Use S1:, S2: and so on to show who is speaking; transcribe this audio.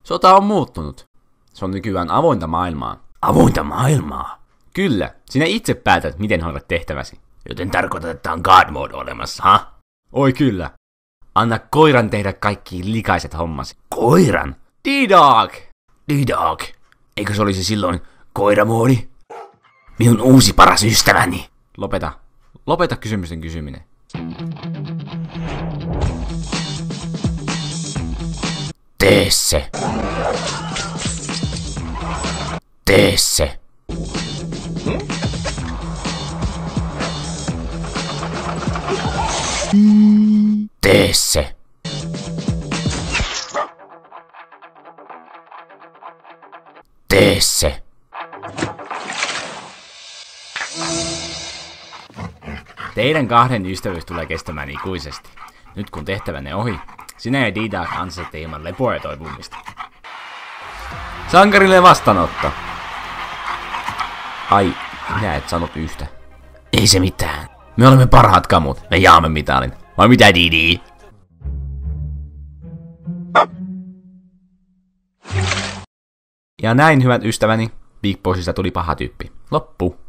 S1: Sota on muuttunut. Se on nykyään avointa maailmaa.
S2: Avointa maailmaa?
S1: Kyllä, sinä itse päätät, miten hoidat tehtäväsi.
S2: Joten tarkoitat, että on God Mode olemassa, ha?
S1: Oi kyllä. Anna koiran tehdä kaikki likaiset hommasi.
S2: Koiran?
S1: D-Dog!
S2: D-Dog? Eikö se olisi silloin koiramoodi? Minun uusi paras ystäväni.
S1: Lopeta. Lopeta kysymysten kysyminen.
S2: Tee se. Tee se. Tee se. Tee se.
S1: Teidän kahden ystävyys tulee kestämään ikuisesti. Nyt kun tehtävänne ohi, sinä ja D-Dog ansaitsette hieman lepoa ja toipumista. Sankarille vastaanotto. Ai, minä et sanonut yhtä.
S2: Ei se mitään. Me olemme parhaat kamut. Me jaamme mitalin. Vai mitä, Didi?
S1: Ja näin, hyvät ystäväni, Big Bossista tuli paha tyyppi. Loppu.